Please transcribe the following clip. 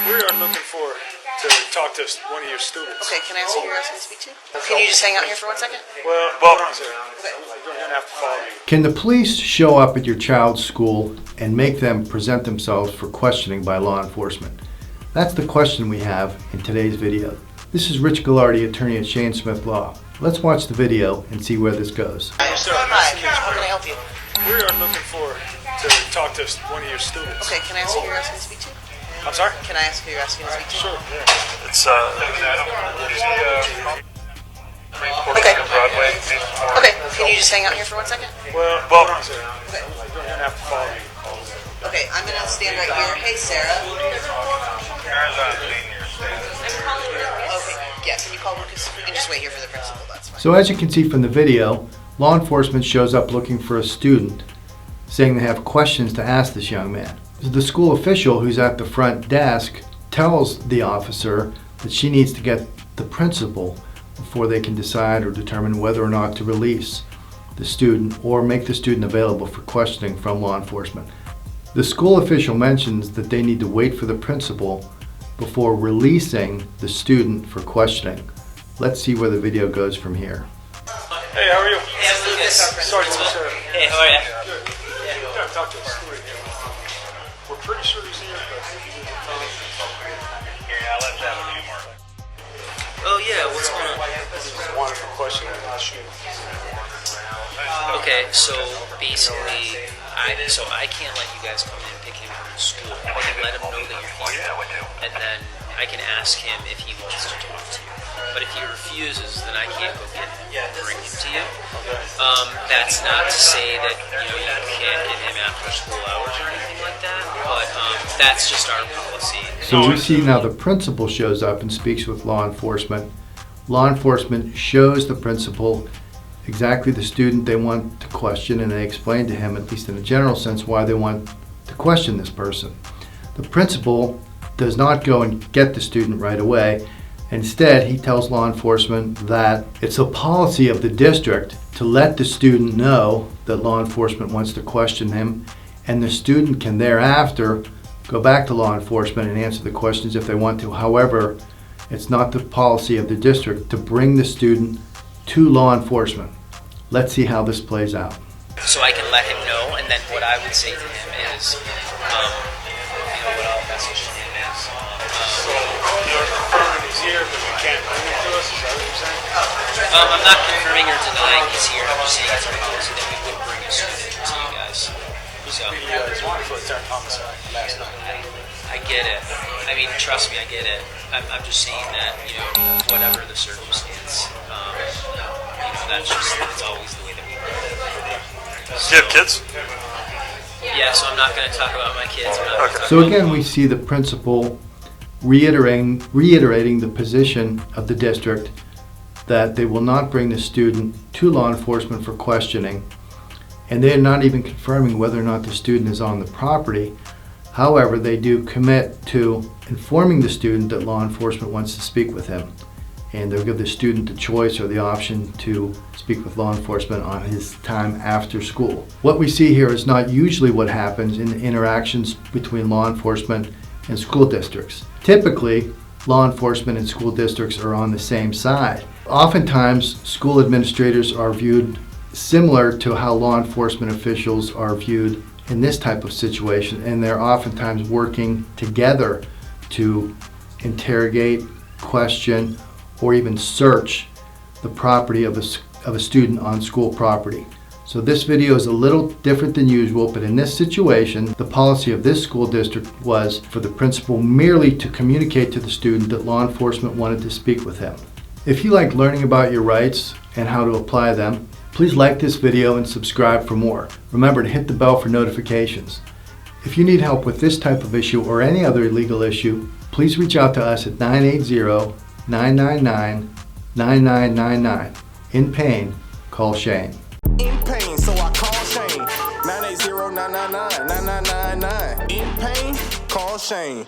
We are looking to talk to one of your students. Okay, can I ask who you're asking to speak to? Can you just hang out here for 1 second? Well, hold on a second. You're going to have to follow me. Can the police show up at your child's school and make them present themselves for questioning by law enforcement? That's the question we have in today's video. This is Rich Gallardi, attorney at Shane Smith Law. Let's watch the video and see where this goes. Hi, how can I help you? We are looking to talk to one of your students. Okay, can I ask who you're asking to speak to? I'm sorry? Can I ask who you're asking to speak to? Sure, yeah. It's Okay. Broadway. Okay, can you just hang out here for 1 second? Well, hold on a second. You're going to have to follow me. Okay, I'm gonna stand right here. Hey, Sarah. Okay, yeah, can you call Lucas? We can just wait here for the principal, that's fine. So as you can see from the video, law enforcement shows up looking for a student, saying they have questions to ask this young man. The school official who's at the front desk tells the officer that she needs to get the principal before they can decide or determine whether or not to release the student or make the student available for questioning from law enforcement. The school official mentions that they need to wait for the principal before releasing the student for questioning. Let's see where the video goes from here. Hey, how are you? Hey, I'm Lucas. Sorry, sir. Hey, how are you? Good. You got to talk to a student here. We're pretty sure he's here, but Oh yeah, what's going on? wanted for questioning. I'll shoot. Okay, so basically, I can't let you guys come in and pick him from the school. I can let him know that you're here, and then I can ask him if he wants to talk to you. But if he refuses, then I can't go get him and bring him to you. That's not to say that you can't get him after school hours or anything like that, but that's just our policy. So we see now the principal shows up and speaks with law enforcement. Law enforcement shows the principal exactly the student they want to question, and they explain to him, at least in a general sense, why they want to question this person. The principal does not go and get the student right away. Instead, he tells law enforcement that it's a policy of the district to let the student know that law enforcement wants to question him, and the student can thereafter go back to law enforcement and answer the questions if they want to. However, it's not the policy of the district to bring the student to law enforcement. Let's see how this plays out. So I can let him know, and then what I would say to him is, what I'll message him is. So you're confirming he's here, but you can't bring him to us? Is that what you're saying? I'm not confirming or denying he's here. I'm just saying it's our policy that we would bring a student to you guys. So He's wanted for attempt homicide last night. I get it. I mean, trust me, I get it. I'm just saying that, whatever the circumstance, it's always the way that we do it. Do you have kids? Yeah, so I'm not going to talk about my kids. I'm not gonna talk So about again, we see the principal reiterating the position of the district that they will not bring the student to law enforcement for questioning, and they're not even confirming whether or not the student is on the property. However, they do commit to informing the student that law enforcement wants to speak with him, and they'll give the student the choice or the option to speak with law enforcement on his time after school. What we see here is not usually what happens in the interactions between law enforcement and school districts. Typically, law enforcement and school districts are on the same side. Oftentimes, school administrators are viewed similar to how law enforcement officials are viewed in this type of situation, and they're oftentimes working together to interrogate, question, or even search the property of a student on school property. So this video is a little different than usual, but in this situation, the policy of this school district was for the principal merely to communicate to the student that law enforcement wanted to speak with him. If you like learning about your rights and how to apply them, please like this video and subscribe for more. Remember to hit the bell for notifications. If you need help with this type of issue or any other legal issue, please reach out to us at 980-999-9999. In pain, call Shane. In pain, so I call Shane. 980-999-9999. In pain, call Shane.